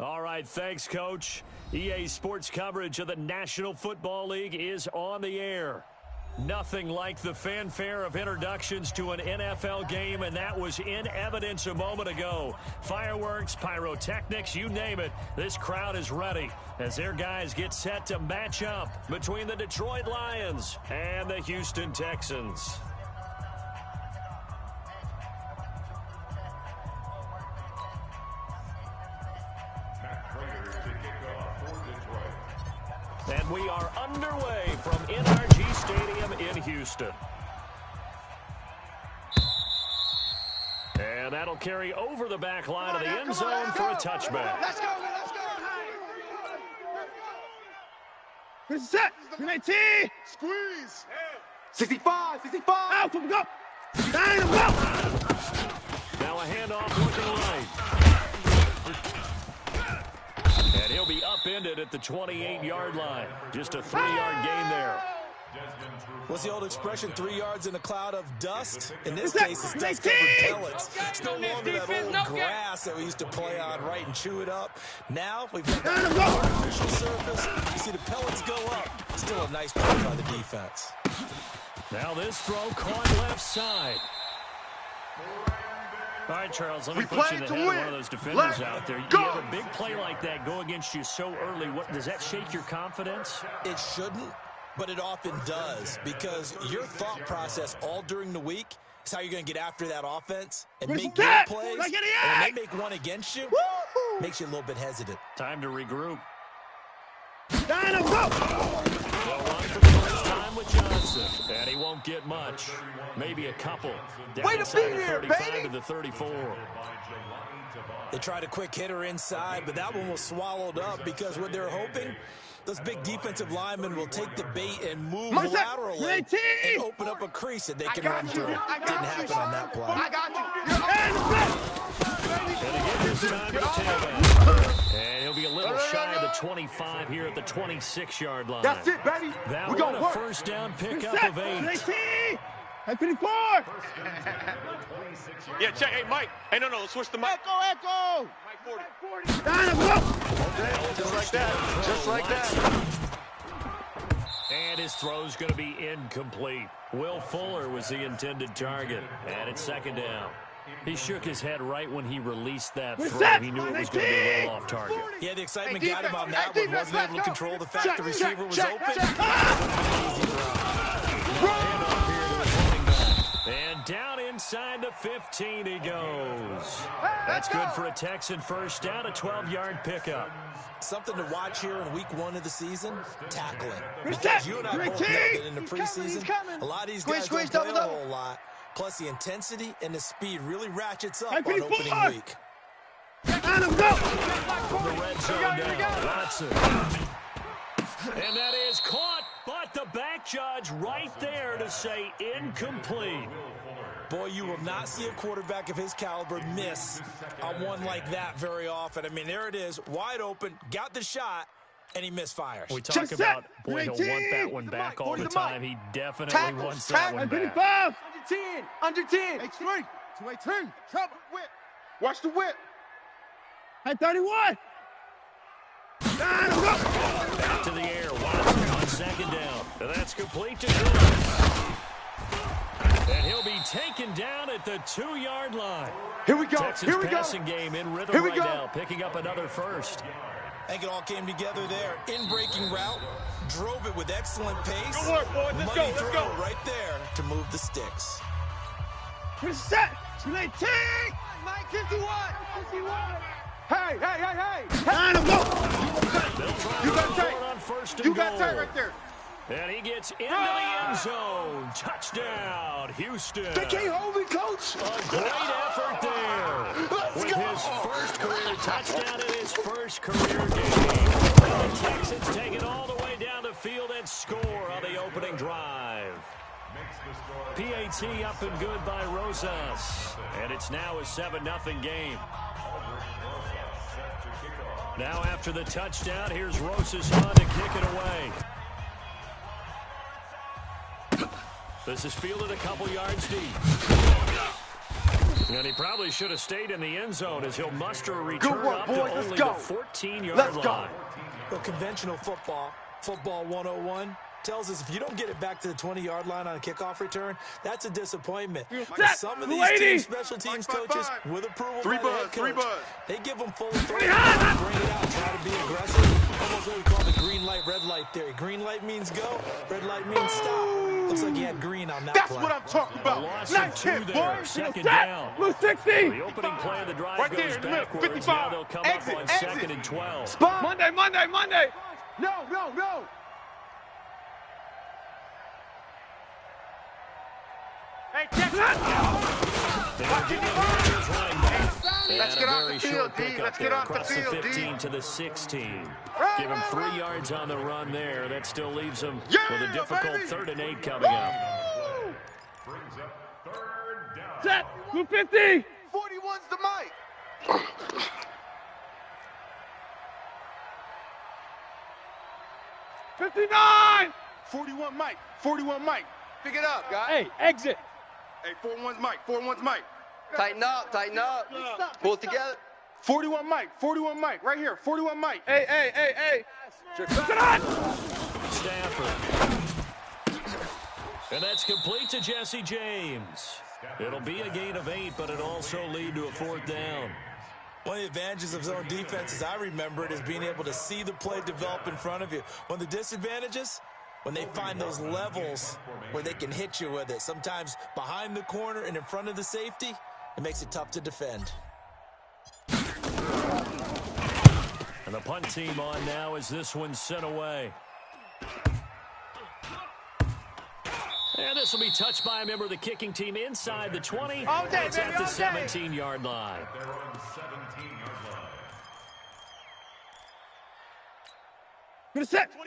All right, thanks, Coach. EA Sports coverage of the National Football League is on the air. Nothing like the fanfare of introductions to an NFL game, and that was in evidence a moment ago. Fireworks, pyrotechnics, you name it. This crowd is ready as their guys get set to match up between the Detroit Lions and the Houston Texans. And we are underway from NRG Stadium in Houston. And that'll carry over the back line of the end zone for a touchback. Let's go, let's go. This set. 19. Squeeze. 65, 65. Out from go. Down and go. Now a handoff looking right. And he'll be upended at the 28-yard line. Just a 3-yard gain there. What's the old expression, 3 yards in a cloud of dust? In this case, it's dust-covered pellets. It's no longer that old grass that we used to play on, right, and chew it up. Now, we've got that artificial surface. You see the pellets go up. Still a nice play by the defense. Now this throw caught left side. All right, Charles, let me put you in the head of one of those defenders out there. You have a big play like that go against you so early. What, does that shake your confidence? It shouldn't, but it often does, because your thought process all during the week is how you're going to get after that offense and make your plays. And when they make one against you, makes you a little bit hesitant. Time to regroup. Down and go. They'll run for the first time with Johnson, and he won't get much. Maybe a couple. Down inside the 35 to the 34. They tried a quick hitter inside, but that one was swallowed up because what they're hoping, those big defensive linemen will take the bait and move laterally and open up a crease that they can run through. Didn't happen on that play. I got you. And again, this time to the tailback. And he'll be a little shy of the 25 here at the 26-yard line. That's it, baby. That one a first down pickup of 8. 19. 54. Yeah, check. Hey, Mike. Hey, no, let's switch the mic. Echo. Mike 40. Down and go. Just like that. Just like that. And his throw's going to be incomplete. Will Fuller was the intended target. And it's second down. He shook his head right when he released that throw. He knew it was going to be a little off target. Yeah, the excitement got him on that one. Wasn't able to control the fact the receiver was open. And down inside the 15 he goes. That's good for a Texan first down, a 12-yard pickup. Something to watch here in week 1 of the season, tackling. Because you and I both know that in the preseason, a lot of these guys don't play a whole lot. Plus, the intensity and the speed really ratchets up on opening week. Down and go. From the red zone now, Watson. And that is caught, but the back judge right there to say incomplete. Boy, you will not see a quarterback of his caliber miss on one like that very often. I mean, there it is, wide open, got the shot, and he misfires. We talk about, boy, he'll want that one back all the time. He definitely wants that one back. Under 10. H3. 218. Trouble. Whip. Watch the whip. At 31. Down and go. Back to the air. Watson on second down. And that's complete to Jordan. And he'll be taken down at the 2-yard line. Here we go. Texans Here we passing go. game in rhythm right now, picking up another first. I think it all came together there. In-breaking route, drove it with excellent pace. Good work, boys. Let's go. Let's go. Right there to move the sticks. Reset. 219. Mike 51. 51. Hey. Down and go. You got tight. You got tight right there. And he gets into the end zone. Touchdown, Houston. They can't hold me, coach. A great effort there. With his first career touchdown in his first career game. And the Texans take it all the way down the field and score on the opening drive. PAT up and good by Rosas. And it's now a 7-0 game. Now after the touchdown, here's Rosas on to kick it away. This is fielded a couple yards deep. And he probably should have stayed in the end zone as he'll muster a return Good work, up boys. to Let's only go. the 14-yard Let's go. line. Well, conventional football 101, tells us if you don't get it back to the 20-yard line on a kickoff return, that's a disappointment. But some of these teams, special teams coaches, with approval by the head coach, they give them full authority to bring it out, try to be aggressive. Almost what we call the green light, red light theory. Green light means go, red light means stop. Looks like he had green on that That's play. what I'm talking about. Loss Nice of 2 hit, there, boys. second down. Blue 60. The opening play of the drive Right goes there in the middle, backwards. 55. Now they'll come Exit, up on exit. 2nd and 12. Spot. Monday. No. Hey, check Let's get off the field, D. Let's get off the field, D. 15 to the 16. Give him 3 yards on the run there. That still leaves him with a difficult baby. 3rd and 8 coming up. Set. Blue 50. 41's the mic. 59. 41 Mike. Pick it up, guys. Hey, exit. Hey, 41's Mike. Tighten up. Pull it together. 41 Mike. Right here, 41 Mike. Hey. Stafford. And that's complete to Jesse James. It'll be a gain of 8, but it also lead to a 4th down. One of the advantages of zone defense, as I remember it, is being able to see the play develop in front of you. One of the disadvantages, when they find those levels where they can hit you with it, sometimes behind the corner and in front of the safety, it makes it tough to defend. And the punt team on now as this one's sent away. And this will be touched by a member of the kicking team inside the 20. It's at the 17-yard line.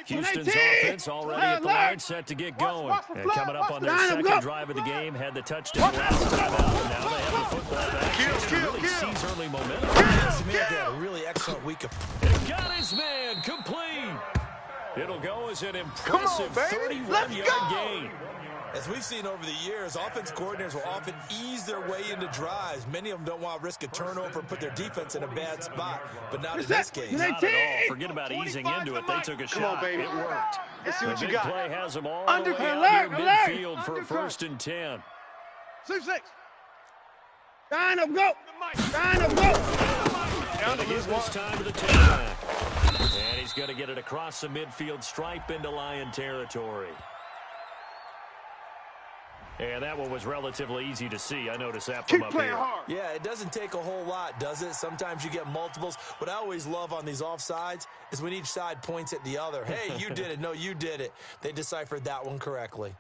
Houston's offense already at the line, set to get going. And coming up on their second drive of the game, had the touchdown last time out. Now they have the football back. Really seize early momentum. They had a really excellent week of... It got his man complete. It'll go as an impressive 31-yard gain. As we've seen over the years, offense coordinators will often ease their way into drives. Many of them don't want to risk a turnover and put their defense in a bad spot, but not in this case. Not at all. Forget about easing into it. They took a shot. baby. It worked. Let's see what The you big got. play has them all the way out near midfield for a 1st and 10. 6. Line up, go. Going to give this time to the tailback. And he's going to get it across the midfield stripe into Lion territory. And that one was relatively easy to see. I noticed that from Keep up playing here. hard. Yeah, it doesn't take a whole lot, does it? Sometimes you get multiples. What I always love on these offsides is when each side points at the other. Hey, you did it. No, you did it. They deciphered that one correctly.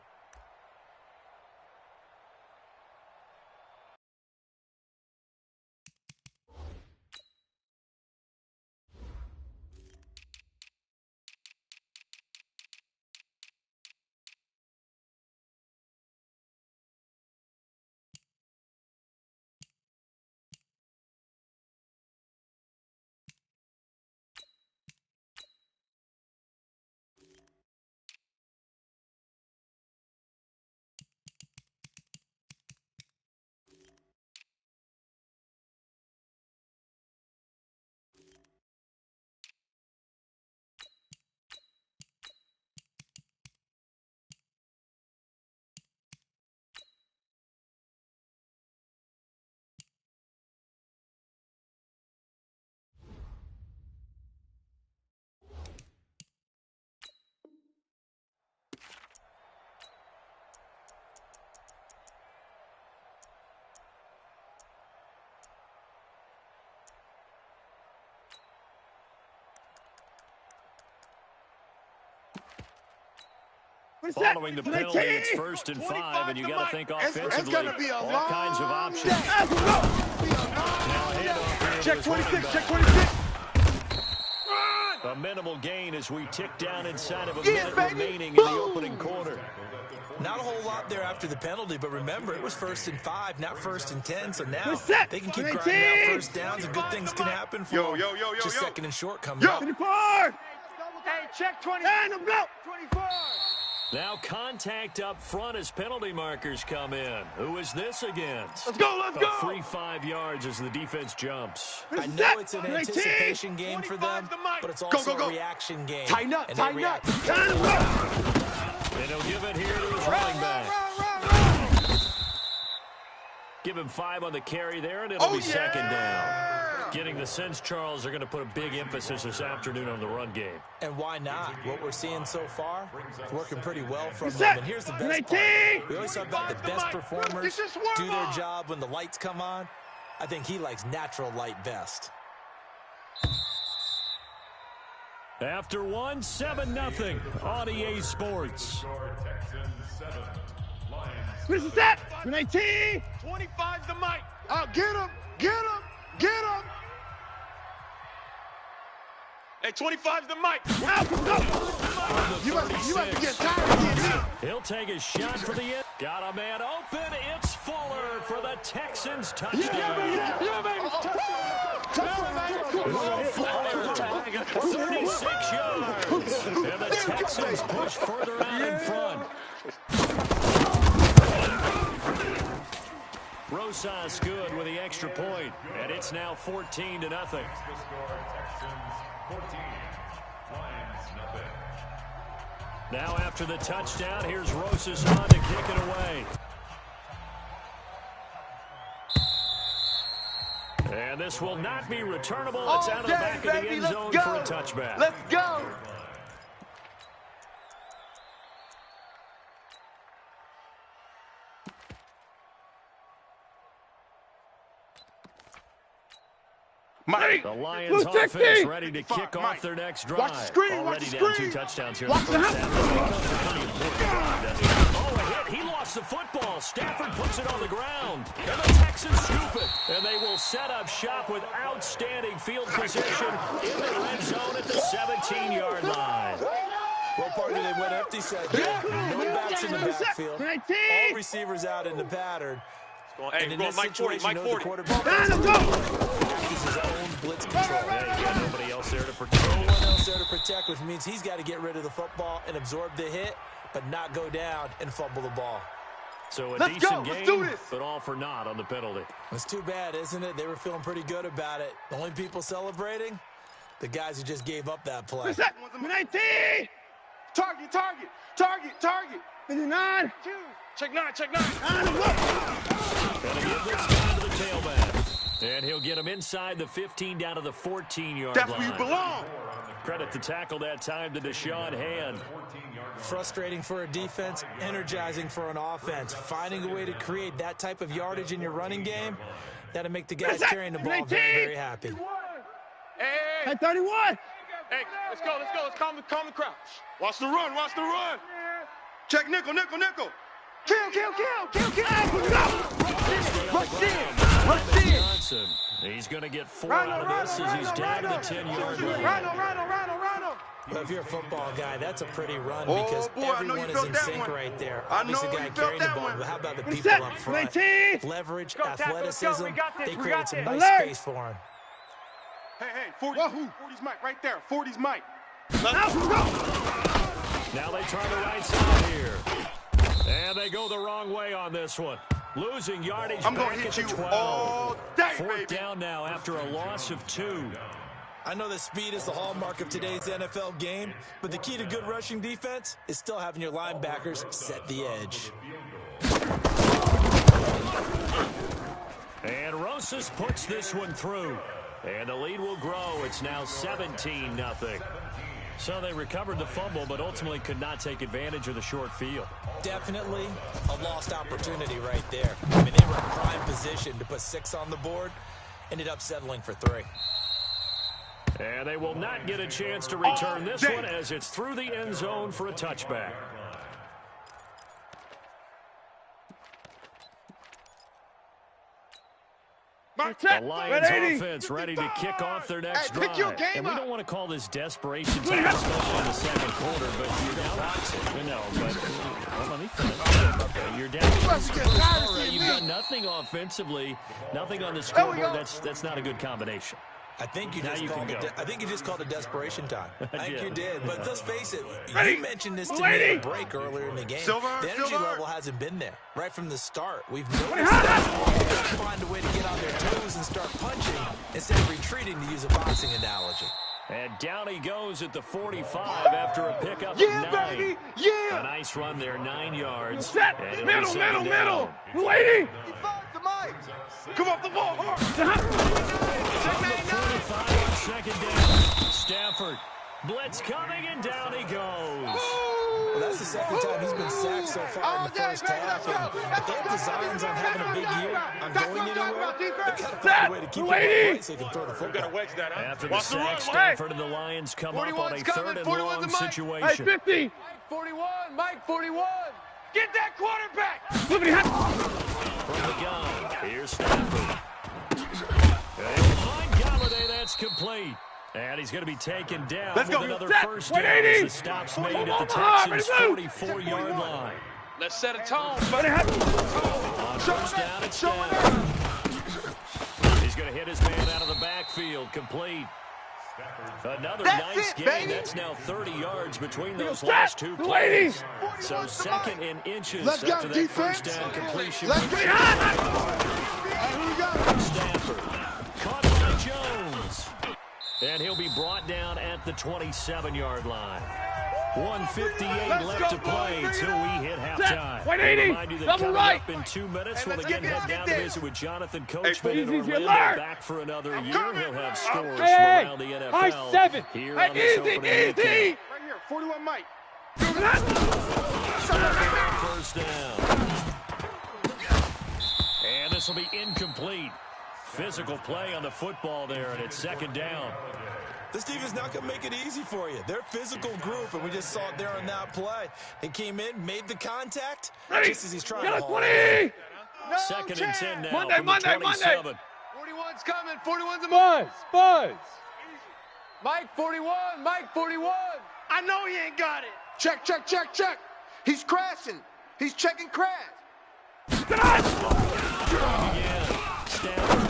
Following the penalty, it's 1st and 5, and you got to think offensively, all kinds of options. Check 26. A minimal gain as we tick down inside of a minute remaining in the opening quarter. Not a whole lot there after the penalty, but remember, it was 1st and 5, not 1st and 10, so now they can keep grinding out first downs and good things can happen for them. Just 2nd and short coming up. 24. Hey, check 20. 24. Now contact up front as penalty markers come in. Who is this against? Let's go, let's go. A free 5 yards as the defense jumps. I know it's an anticipation game for them, but it's also a reaction game. Tighten up, tighten up. And he'll give it here to his running back. Give him 5 on the carry there, and it'll be second down. Getting the sense, Charles, they're going to put a big emphasis this afternoon on the run game. And why not? What we're seeing so far is working pretty well from them. And here's the best part. We always talk about the best performers do their job when the lights come on. I think he likes natural light best. After 1, 7-0 on EA Sports. Where's the set? 19. 25's the mic. Oh, get him, get him, get him. Hey, 25's the mic. Now, go. You must be getting tired of getting now. He'll take a shot for the end. Got a man open. It's Fuller for the Texans touchdown. Yeah, baby. Fuller, 36 yards. And the Texans push further out in front. Rosas good with the extra point, and it's now 14-0. Now after the touchdown, here's Rosas on to kick it away. And this will not be returnable. It's out of the back of the end zone for a touchback. Let's go. Mike. The Lions offense ready to kick off their next drive. Watch the screen, Already watch the down screen. 2 touchdowns here in the first half. This becomes a pretty important drive, doesn't it? Oh, a hit. He lost the football. Stafford puts it on the ground. And the Texans scoop it. And they will set up shop with outstanding field position in the red zone at the 17-yard line. Well, partly they went empty set. No backs in the backfield. All receivers out in the pattern. Hey, and in go this Mike 40, situation, Mike the 40. quarterback his own blitz control. Yeah, nobody else there to protect. No one else there to protect, which means he's got to get rid of the football and absorb the hit, but not go down and fumble the ball. So a Let's decent go. Let's game, do this. but all for naught on the penalty. It's too bad, isn't it? They were feeling pretty good about it. The only people celebrating, the guys who just gave up that play. 19. Target, target, target, target. 59. Check 9, check 9. Gonna give this time to the tailback. And he'll get him inside the 15 down to the 14-yard line. That's where you belong. Credit the tackle that time to Deshaun Hand. Frustrating for a defense, energizing for an offense. Finding a way to create that type of yardage in your running game, that'll make the guys carrying the ball very, very happy. Hey, 31. hey, let's go, let's go. Let's calm the crowd. Watch the run, watch the run. Check nickel, nickel, nickel. Kill. Rush in. Johnson. He's going to get 4 out of this as he's down to the 10-yard line. Rhino. Well, if you're a football guy, that's a pretty run because everyone is in sync right there. Obviously, the guy carrying the ball, but how about the people up front? Leverage, athleticism, they created some nice space for him. Hey, 40's Mike right there. 40's Mike. Now they try the right side here. And they go the wrong way on this one. Losing yardage I'm back gonna at hit the you 12. all day, Fourth baby. down now after a loss of 2. I know that speed is the hallmark of today's NFL game, but the key to good rushing defense is still having your linebackers set the edge. And Rosas puts this one through. And the lead will grow. It's now 17-0. So they recovered the fumble, but ultimately could not take advantage of the short field. Definitely a lost opportunity right there. I mean, they were in prime position to put 6 on the board, ended up settling for 3. And they will not get a chance to return this one as it's through the end zone for a touchback. The Lions offense ready to kick off their next drive. And we don't want to call this desperation time, especially in the second quarter, but you're down. No, but let me finish. Okay, you're down. You've got nothing offensively, nothing on the scoreboard. That's not a good combination. I think you just called it desperation time. I think you did. But let's face it, Ready. you mentioned this to me at a break earlier in the game. The energy level hasn't been there right from the start. We've noticed that they find a way to get on their toes and start punching instead of retreating, to use a boxing analogy. And down he goes at the 45 after a pickup of 9. Baby. Yeah. A nice run there, 9 yards. Set. Middle. Lady. Come off the ball hard. From the 45 on second down. Stafford. Blitz coming, and down he goes. Well, that's the second time he's been sacked so far in the first half. And if they have designs on having a big year, on going anywhere, they've got to find a way to keep it in place so they can throw the football. After the sack, Stafford and the Lions come up on a 3rd and long situation. 50. Mike 41, Mike 41. Get that quarterback. From the gun, here's Stafford. And he'll find Galladay, that's complete. And he's going to be taken down with another first down as the stop's made at the Texans' 44-yard line. Let's set a tone. On first down, it's Stafford. He's going to hit his man out of the backfield, complete. Another nice game. That's now 30 yards between those last 2 plays. So 2nd and inches after that first down completion. Stafford caught by Jones. And he'll be brought down at the 27-yard line. 1:58 left to play until we hit halftime. 180. Remind you that coming up in 2 minutes, we'll again head down to visit with Jonathan Coachman in Orlando. Back for another year. He'll have scores from around the NFL. Here on this opening weekend. Right here, 41 Mike. First down. And this will be incomplete. Physical play on the football there, and it's 2nd down. This team is not going to make it easy for you. They're a physical group, and we just saw it there on that play. He came in, made the contact, just as he's trying to haul it. 2nd and 10 now from the 27. 41's coming. 41's a Buzz. Mike 41, Mike 41. I know he ain't got it. Check. He's crashing. He's checking crash. Again, Stafford.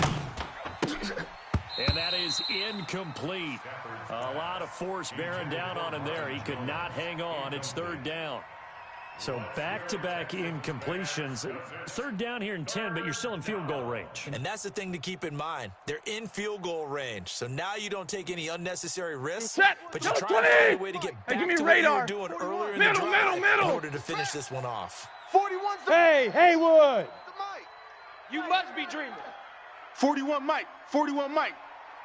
And that is incomplete. A lot of force bearing down on him there. He could not hang on. It's 3rd down. So back-to-back incompletions. 3rd down here in 10, but you're still in field goal range. And that's the thing to keep in mind. They're in field goal range. So now you don't take any unnecessary risks, but you try to find a way to get back to what you were doing earlier in the drive in order to finish this one off. 41's the Haywood. You must be dreaming. 41 Mike.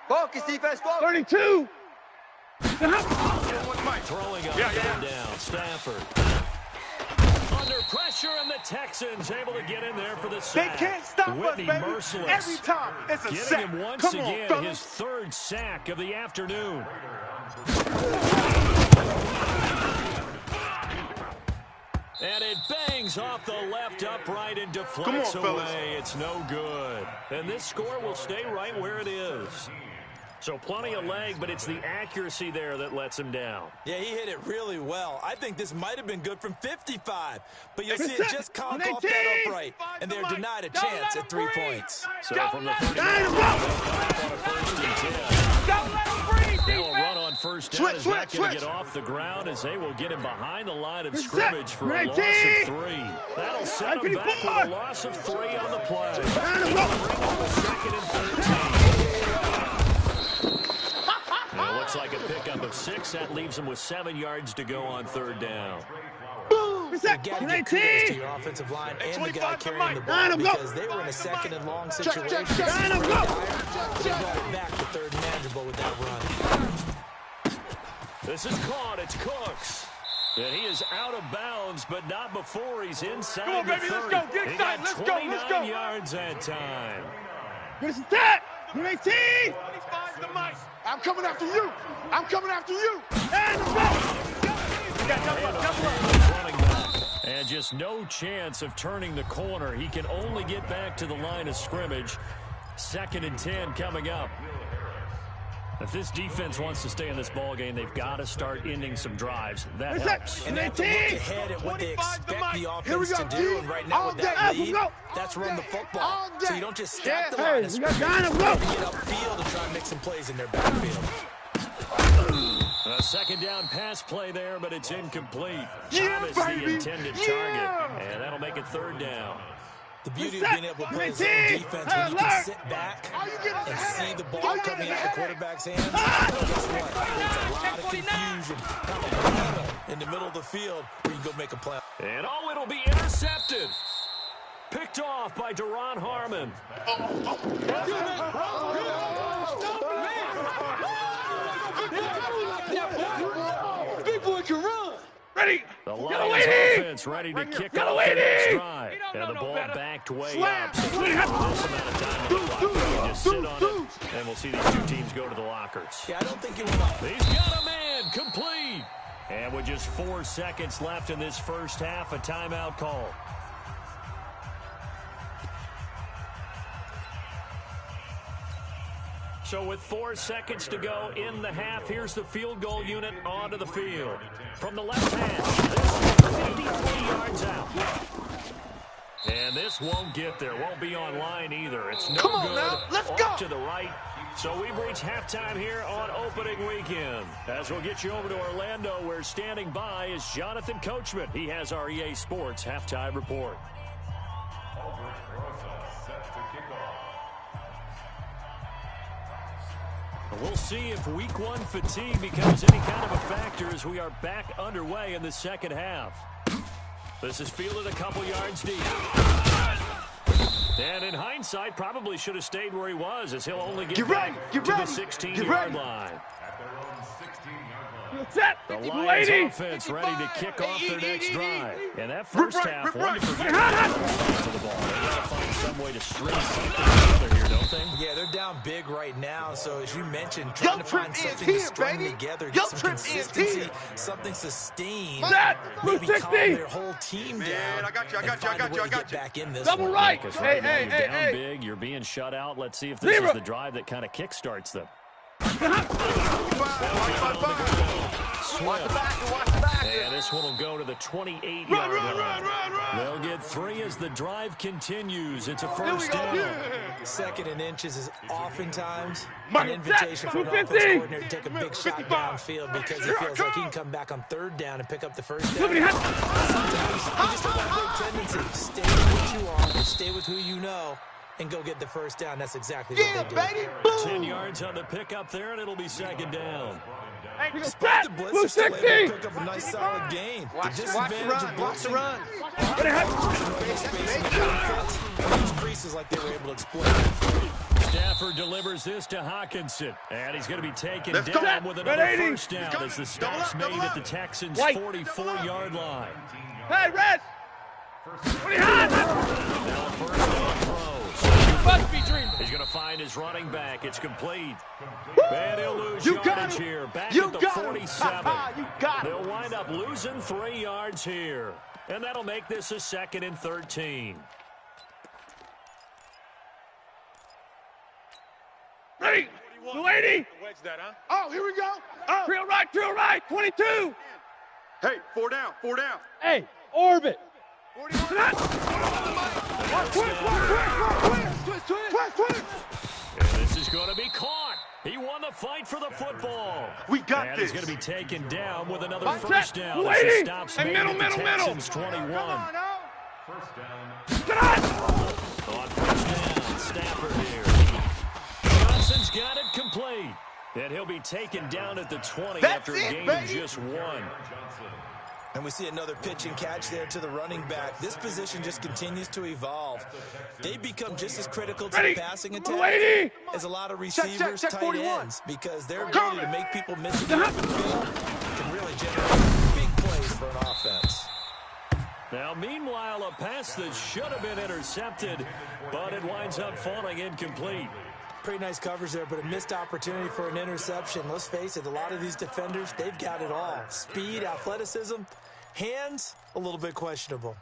Focus, defense, focus. 32. Throwing up and down. Stafford. Under pressure, and the Texans able to get in there for the sack. They can't stop Whitney us, baby. Merciless. Every time. It's a sack. Getting him once Come on, again, fellas. his 3rd sack of the afternoon. And it bangs off the left upright and deflects away. It's no good. And this score will stay right where it is. So plenty of leg, but it's the accuracy there that lets him down. Yeah, he hit it really well. I think this might have been good from 55. But you'll see it just conk off that upright, and they're denied a chance at 3 points. So from the 39, Don't let him breathe, now a defense. run on first down is not going to get off the ground as they will get him behind the line of scrimmage for a loss of 3. That'll set him back with a loss of 3 on the play. Bring on the 2nd and 13. And it looks like a pickup of 6. That leaves him with 7 yards to go on 3rd down. You got to give kudos to your offensive line and the guy carrying the ball because they were in a 2nd and long situation. They brought it back to 3rd and manageable with that run. This is caught. It's Cooks. And he is out of bounds, but not before he's inside. Come on, baby, the 30. let's go. Get inside. Let's go. 29 yards that time. Good step. 18. I'm coming after you. And And just no chance of turning the corner. He can only get back to the line of scrimmage. 2nd and 10 coming up. If this defense wants to stay in this ball game, they've got to start ending some drives. That helps. And they have to look ahead at what they expect the offense to do. And right now with that lead, that's run the football. So you don't just stack the line of scrimmage. You get upfield and try and make some plays in their backfield. A second down pass play there, but it's incomplete. Thomas the intended target, and that'll make it third down. The beauty of being able to play zone defense when you can sit back and see the ball coming out of the quarterback's hands. Guess what? It's a lot of confusion in the middle of the field where you can go make a play. And oh, it'll be intercepted. Picked off by Deron Harmon. Big boy can run. Ready. The Lions offense ready to kick off the next drive. And the ball backed way up. So this amount of time to clock, you just sit on it, and we'll see these two teams go to the lockers. Yeah, I don't think it went up. He's got a man, complete. And with just 4 seconds left in this first half, a timeout call. So with 4 seconds to go in the half, here's the field goal unit onto the field. From the left hash, this 50 yards out. And this won't get there, won't be online either. It's no good. Now, let's Off go. to the right. So we've reached halftime here on opening weekend. As we'll get you over to Orlando, where standing by is Jonathan Coachman. He has our EA Sports halftime report. We'll see if week one fatigue becomes any kind of a factor as we are back underway in the second half. This is fielded a couple yards deep. And in hindsight, probably should have stayed where he was, as he'll only get back to the 16-yard line. The Lions offense ready to kick off their next drive. And that first half, one to forget to the ball. They got to find some way to string something together here, don't they? Yeah, they're down big right now. So as you mentioned, trying to find something to string together, get some consistency, something sustained, maybe calm their whole team down. I got you. Back in this Double one. right. Right now you're down big, you're being shut out. Let's see if this is the drive that kind of kickstarts them. Watch the back. And this one will go to the 28-yard line. They'll get 3 as the drive continues. It's a first down. Second and inches is oftentimes an invitation for an offensive coordinator to take a big shot downfield because he feels like he can come back on third down and pick up the first down. Sometimes you just have that big tendency. Stay with what you are, stay with who you know, and go get the first down. That's exactly what they did. 10 yards on the pickup there, and it'll be second down. Despite the blitz, they're still able to pick up a nice solid gain. Watch the run. These creases like they were able to exploit. Stafford delivers this to Hawkinson, and he's going to be taken down with another first down as the stop's made at the Texans' 44-yard line. Hey, Red! Now first down throws. Must be dreaming. He's going to find his running back. It's complete. And he'll lose yardage here. Back at the 47. They'll wind up losing 3 yards here. And that'll make this a 2nd and 13. Ready? 280. Oh, here we go. Oh. Drill right. 22. Hey, 4 down. Hey, orbit. Twist. And this is going to be caught. He won the fight for the football. We got and this. he's going to be taken down with another first down. As the stops made at the Texans' 21. First down. On first down, Stafford here. Johnson's got it complete. And he'll be taken down at the 20 after a gain of just 1. And we see another pitch and catch there to the running back. This position just continues to evolve. They become just as critical to the passing attack as a lot of receivers, tight ends, because their ability to make people miss in the open field can really generate big plays for an offense. Now, meanwhile, a pass that should have been intercepted, but it winds up falling incomplete. Pretty nice coverage there, but a missed opportunity for an interception. Let's face it, a lot of these defenders, they've got it all. Speed, athleticism, hands, a little bit questionable.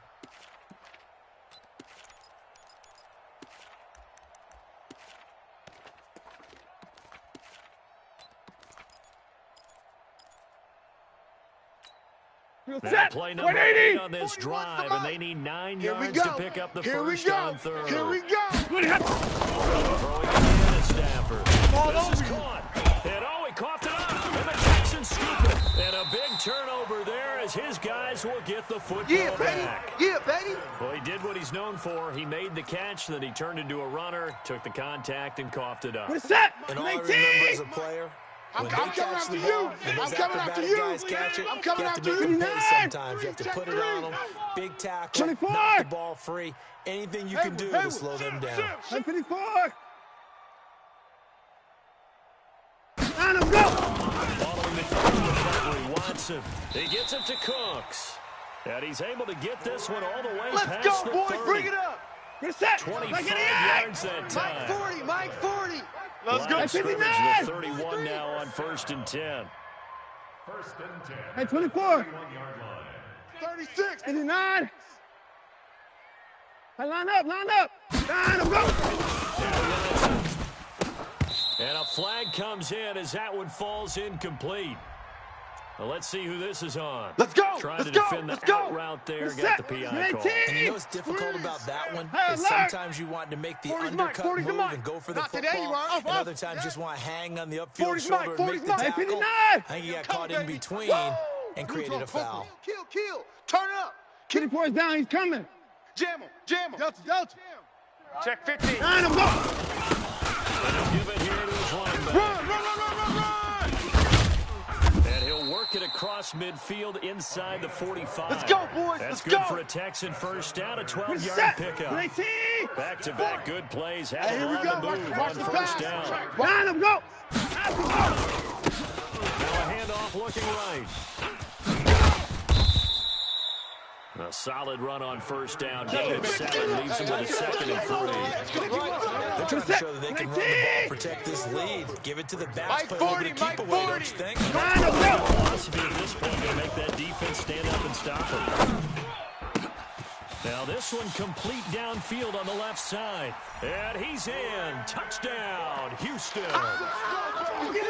That play number 8 on this drive, and they need 9 yards to pick up the first on third. Here we go. Throwing again at Stafford. This is caught. And he coughed it up. And the Texans scoop it. And a big turnover there as his guys will get the football back. Yeah, baby. Well, he did what he's known for. He made the catch, then he turned into a runner, took the contact, and coughed it up. And all I remember as a player, when they catch the ball, and those acrobatic guys catch it, you have to make them pay sometimes. You have to put it on them, big tackle, knock the ball free. Anything you can do to slow them down. 54. And go. Following the throw, Watson. He gets it to Cooks. And he's able to get this one all the way past the 30. Let's go, boys. Bring it up. 25 yards that time. Mike 40. Let's go. The 31 now on 1st and 10. Hey, 24. 36. 89. Hey, line up. And go. And a flag comes in as that one falls incomplete. Well, let's see who this is on. Let's go. Trying to defend the out route there. Got the PI call. And you know what's difficult about that one is sometimes you want to make the undercut move and go for the football. And other times just want to hang on the upfield shoulder and make the tackle. I think he got caught in between and created a foul. Kill. Turn up. 24 is down. He's coming. Jam him. Delta. Check 15. And go. Give it here to his running back. Run. And he'll work it across midfield inside the 45. Let's go, boys. That's Let's good go. for a Texan first down, a 12-yard pickup. Back-to-back good plays. Having Here we on go. the move Watch on the first pass. down. And go. Now a handoff looking right. A solid run on first down. Gain of 7 leaves him with a 2nd and 3. They're trying to show that they can run the ball, protect this lead. Give it to the backs, play a little bit of keep away, don't you think? Philosophy at this point to make that defense stand up and stop him. Now this one complete downfield on the left side. And he's in. Touchdown, Houston.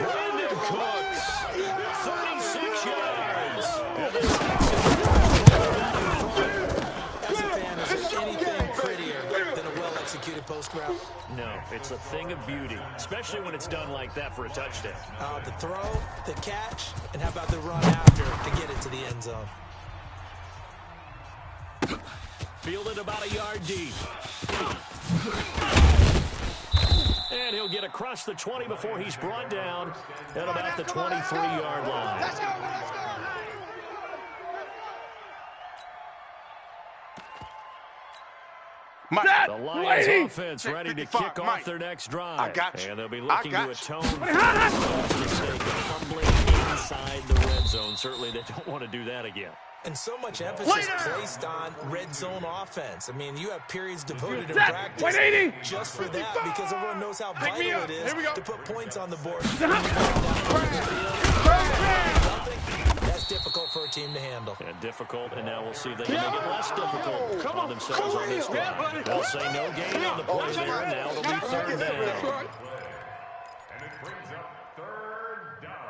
Brandon Cooks, 36 yards. And the As a fan, is there anything prettier than a well-executed post route? No, it's a thing of beauty, especially when it's done like that for a touchdown. The throw, the catch, and how about the run after to get it to the end zone? Fielded about a yard deep. And he'll get across the 20 before he's brought down at about the 23-yard line. Let's go. The Lions offense ready to kick off their next drive. I got you. And they'll be looking to atone for the mistake of fumbling inside the red zone. Certainly they don't want to do that again. And so much emphasis placed on red zone offense. I mean, you have periods devoted in practice just for that because everyone knows how vital it is to put points on the board. That's difficult for a team to handle. And difficult, and now we'll see if they can make it less difficult on themselves on this drive. They'll say no gain on the play there, and now it'll be 3rd down. And it brings up 3rd down.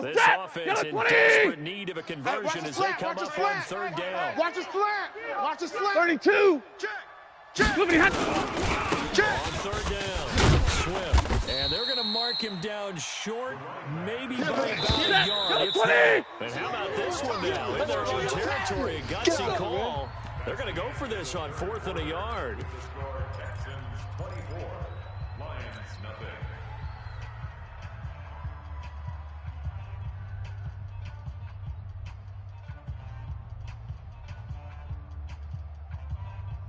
This offense in desperate need of a conversion as they come up on 3rd down. Watch his slant. 32. Check. On 3rd down, Swift. And they're going to mark him down short, maybe by about a yard. If that. And how about this one now? In their own territory, a gutsy call. They're going to go for this on 4th and a yard. Score Texans 24, Lions nothing.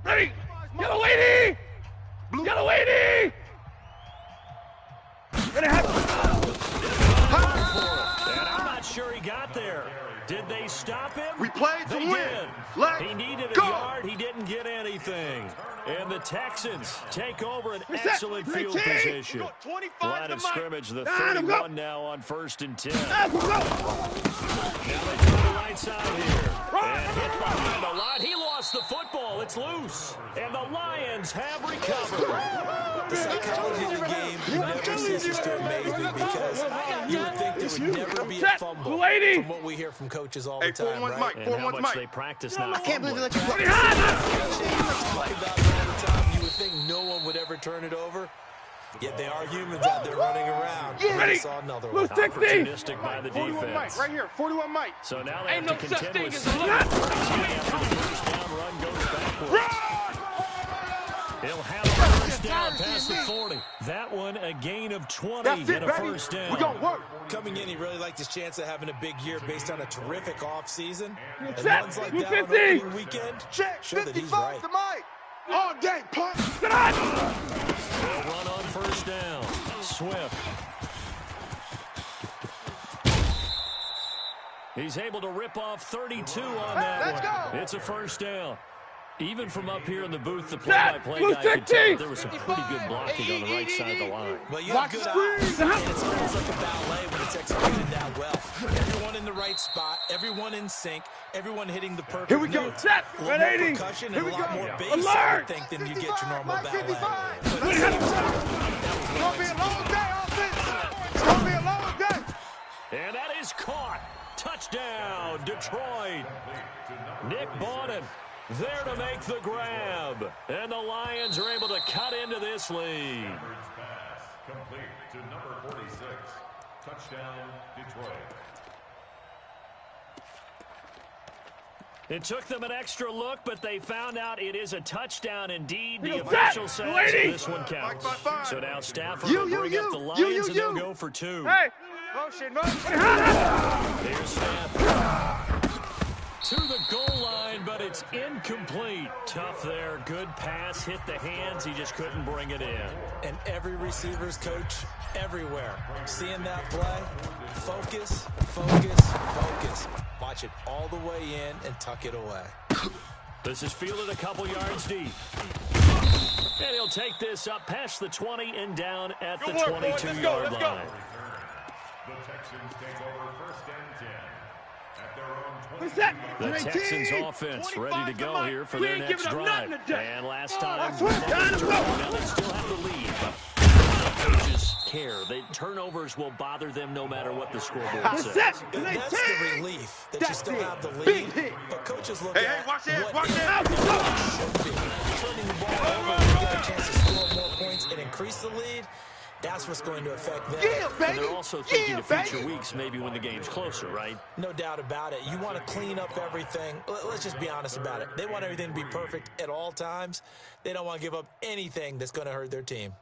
Ready. Yellow lady. Yellow lady. And I'm not sure he got there. Did they stop him? We played to They win. did. Let's He needed a go. yard. He didn't get anything. And the Texans take over an excellent field position. Line of scrimmage, the 31 now on 1st and 10. Now they go to the right side here. And hit behind a lot. He lost the football. It's gets loose, and the Lions have recovered. The psychology of the game never ceases to amaze me because you would think there would never be a fumble from what we hear from coaches all the time, right? And how much they practice not I can't believe they let you Talk about it all the time. You would think no one would ever turn it over. Yet they are humans out there running around. Ready? Saw another one. Opportunistic by the 41 defense. Mike, right here, 41 Mike. So now they Ain't have no to such contend thing with as speed. a After the first down run goes backwards. He'll have a first down past the 40. That one a gain of 20 That's it, and a baby. first down. We gonna work. Coming in, he really liked his chance of having a big year based on a terrific offseason. And Set. runs like that on 50. opening weekend Check. show that he's 55 right. to Mike. All day, punt. They'll run on first down. Swift. He's able to rip off 32 on that let's one. go. It's a first down. Even from up here in the booth, the play-by-play guy could tell that there was some pretty good blocking on the right side of the line. Well, you have good eyes, and it's almost like a ballet when it's executed that well. Everyone in the right spot, everyone in sync, everyone hitting the perfect Here we go. notes. Set. A little Red more 80. percussion and Here a we lot go. more bass, I Alert. would think, than you get your normal Mike ballet. 55. But It's gonna be a long day, offense. It's gonna be a long day. And that is caught. Touchdown, Detroit. Nick Bawden there to make the grab. And the Lions are able to cut into this lead. Pass complete to number 46. Touchdown, Detroit. It took them an extra look, but they found out it is a touchdown indeed. The Set. official says Lady. this one counts. Mike, five. So now Stafford You, will you, bring you. up the Lions, You, and they'll you. go for two. Hey. Motion, motion. Here's Stafford. To the goal line, but it's incomplete. Tough there. Good pass. Hit the hands. He just couldn't bring it in. And every receiver's coach everywhere. Seeing that play, focus, focus, focus. Watch it all the way in and tuck it away. This is fielded a couple yards deep. And he'll take this up past the 20 and down at the 22-yard line. The Texans take over first and 10 at their own 20. What's that? The 19. Texans offense ready to go here for We their ain't next giving up drive. nothing today. And last time, that's right. now they still have the lead, but coaches care. The turnovers will bother them no matter what the scoreboard What's says. that? That's the relief that you That's still it. have the Big lead, hit. but coaches look Hey, at watch that, what watch it that. should be. Turning the ball over and get a chance to score more points and increase the lead, that's what's going to affect them. Yeah, And baby. they're also thinking Yeah, of future baby. weeks, maybe when the game's closer, right? No doubt about it. You want to clean up everything. Let's just be honest about it. They want everything to be perfect at all times. They don't want to give up anything that's going to hurt their team.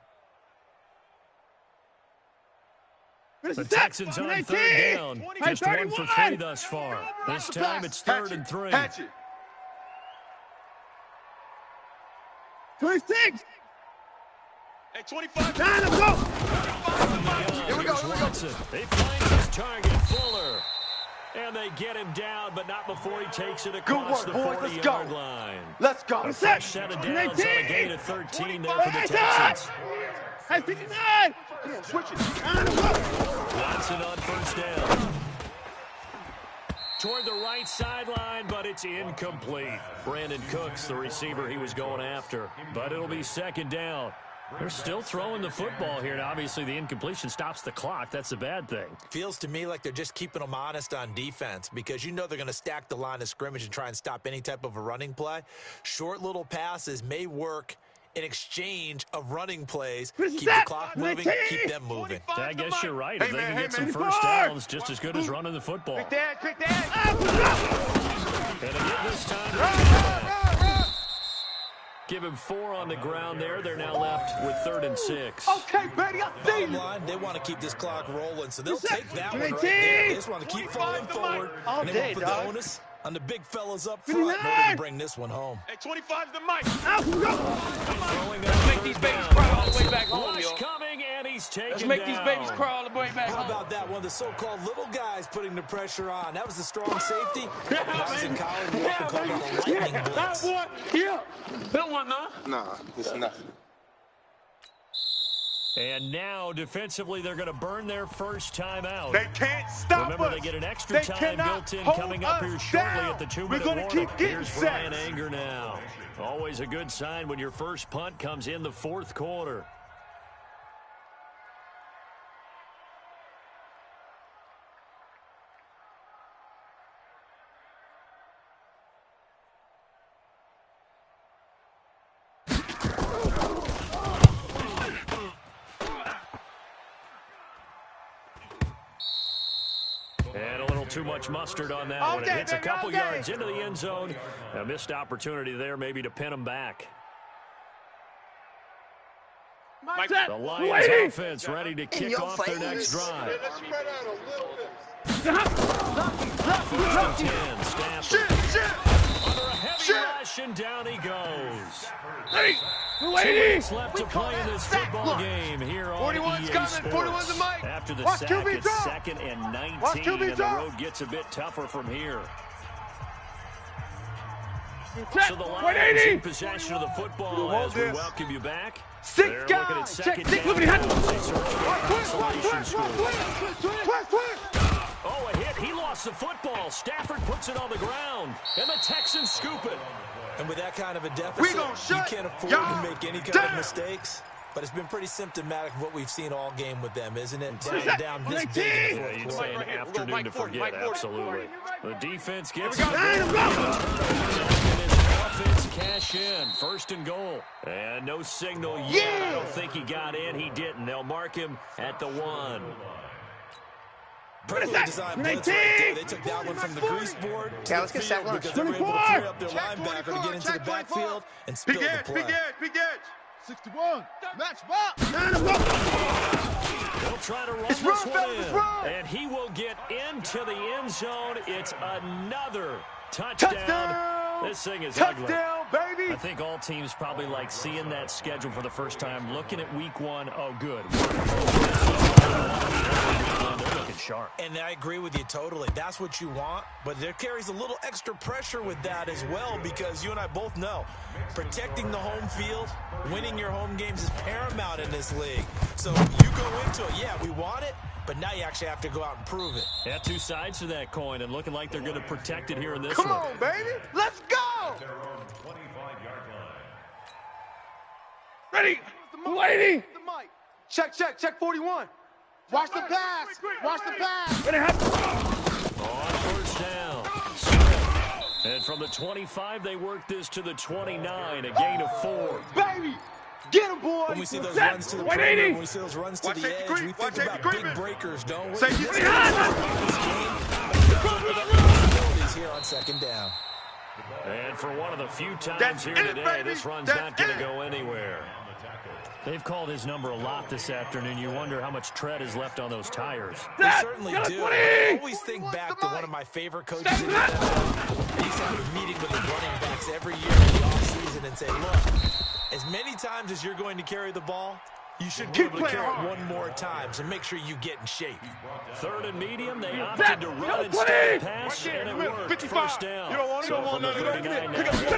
The Texans on 19. third down. Just 1 for 3 thus far. This time it's 3rd and 3. Hatchet. 26. Hey, 25. Time to go. Here we go, Here's here we go. Watson. They find his target, Fuller. And they get him down, but not before he takes it across work, the boys. Let's 40-yard go. line. Let's go. What's Fresh that? set of downs on a gain of 13 there for the Hey, Texans. Hey, 69. Yeah, switch it. Time to go. Watson on first down. Toward the right sideline, but it's incomplete. Brandon Cooks, the receiver he was going after. But it'll be 2nd down. They're still throwing the football here, and obviously the incompletion stops the clock. That's a bad thing. Feels to me like they're just keeping them honest on defense because you know they're going to stack the line of scrimmage and try and stop any type of a running play. Short little passes may work in exchange of running plays. Keep the clock moving, keep them moving. I guess you're right. If Hey, they man, can hey, get some man. first downs, just as good as running the football. Quick dad, quick dad. And again this time, give him 4 on the ground there. They're now left with 3rd and 6. Okay, baby, I see Bottom you. line, they want to keep this clock rolling, so they'll take that one 19. right there. They just want to keep falling forward, All and they day, want to put dog. the onus on the big fellas up front in order to bring this one home. Hey, 25's the mic. Throwing Let's make these babies cry all the way back home, Rush yo. coming, and he's taken Let's make down. these babies cry all the way back How home. about that one? The so-called little guys putting the pressure on. That was the strong safety. When I was in college, we often called that a lightning blitz. Yeah. That one, huh? Nah, it's nothing. And now, defensively, they're going to burn their first time out. They can't stop Remember, us. they get an extra They time cannot built in hold coming up us here shortly down. at the 2-minute We're gonna warning. keep getting Here's sacks. Brian Anger now. Always a good sign when your first punt comes in the fourth quarter. And a little too much mustard on that one. It hits a couple yards into the end zone. A missed opportunity there maybe to pin them back. The Lions offense ready to kick off their next drive. Let's spread out a little bit. First and 10, Stafford. Under a heavy rush, and down he goes. 2 minutes left to play in this football game here on EA Sports. 41's the mic. After the Watch sack, QB it's drop. 2nd and 19, Watch QB and the drop. road gets a bit tougher from here. Check. So the Lions 180. in possession of the football as we welcome you back. Six They're guys. looking at Check 2nd six. down. Look at They search for a consolation score. Oh, a hit. He lost the football. Stafford puts it on the ground, and the Texans scoop it. And with that kind of a deficit, you can't afford to make any kind of mistakes. But it's been pretty symptomatic of what we've seen all game with them, isn't it? Down this big in the fourth You'd quarter. say an afternoon to forget, absolutely. The defense gets Here it. we go. Offense cash in. 1st and goal. And no signal yet. I don't think he got in. He didn't. They'll mark him at the 1. Perfectly designed blitz right there. They took that one from the grease board to Yeah, the let's get field sack lunch. because they were able to free up their Check linebacker to 24, get into the check backfield 24. and spill Big the edge, play. big edge, big edge. 61. Match ball. They'll try to run this run, one fellas, in. run. And he will get into the end zone. It's another touchdown. Touchdown. This thing is ugly. Touchdown, baby. I think all teams probably like seeing that schedule for the first time, looking at week 1. Oh, good. They're looking sharp. And I agree with you totally. That's what you want, but there carries a little extra pressure with that as well because you and I both know protecting the home field, winning your home games is paramount in this league. So you go into it, yeah, we want it, but now you actually have to go out and prove it. Yeah, 2 sides to that coin, and looking like they're going to protect it here in this Come one. on, baby. Let's go. Their own 25-yard line. Ready. 280. Check 41. Watch the pass. Watch the pass. Ready. On 1st down. And from the 25, they work this to the 29, a gain of 4. Baby. Get him, boy. When we see those Set. runs to the 180. perimeter, when we see those runs to Watch the safety edge, creep. we Watch think safety about big creeping. breakers, don't we? Safety This creep. game opportunities here on 2nd down. And for one of the few times That's here it, today, baby. this run's That's not going to it. go anywhere. They've called his number a lot this afternoon. You wonder how much tread is left on those tires. They certainly Got a do. 20. I always think back to one of my favorite coaches in the NFL. He used to have a meeting with the running backs every year in the offseason and say, look, as many times as you're going to carry the ball, you should be able to carry it one more time, so make sure you get in shape. 3rd and medium, they opted to run instead of pass, and it worked. 55. 1st down. You don't want it, So you don't from want the none of 39 it. now,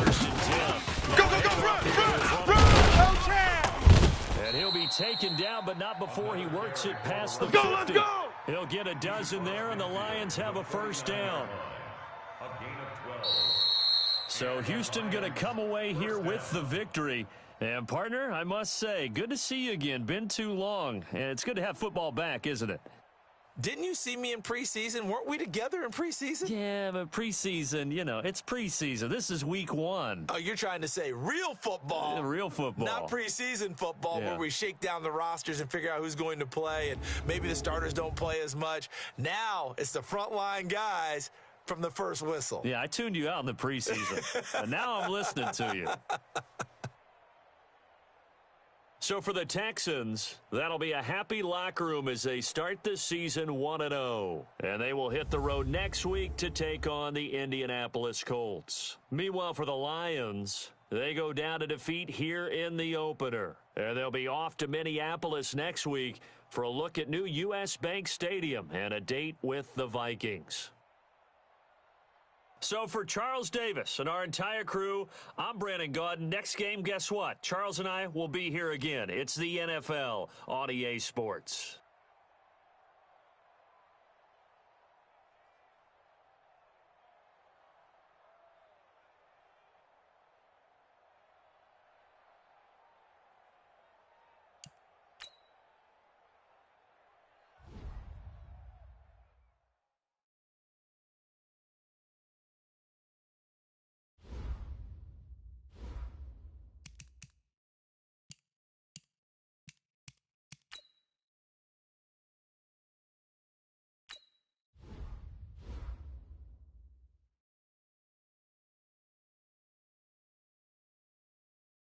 1st and 10. Go, go, go, run. And he'll be taken down, but not before he works it past the Let's go, 50. let's go. He'll get a dozen there, and the Lions have a 1st down. A gain of 12. So Houston going to come away here with the victory. And, partner, I must say, good to see you again. Been too long. And it's good to have football back, isn't it? Didn't you see me in preseason? Weren't we together in preseason? Yeah, but preseason, you know, it's preseason. This is week 1. Oh, you're trying to say real football. Real football. Not preseason football Yeah. where we shake down the rosters and figure out who's going to play and maybe the starters don't play as much. Now it's the frontline guys from the first whistle. Yeah, I tuned you out in the preseason. And now I'm listening to you. So for the Texans, that'll be a happy locker room as they start the season 1-0. And they will hit the road next week to take on the Indianapolis Colts. Meanwhile, for the Lions, they go down to defeat here in the opener. And they'll be off to Minneapolis next week for a look at new U.S. Bank Stadium and a date with the Vikings. So for Charles Davis and our entire crew, I'm Brandon Gaudin. Next game, guess what? Charles and I will be here again. It's the NFL on EA Sports.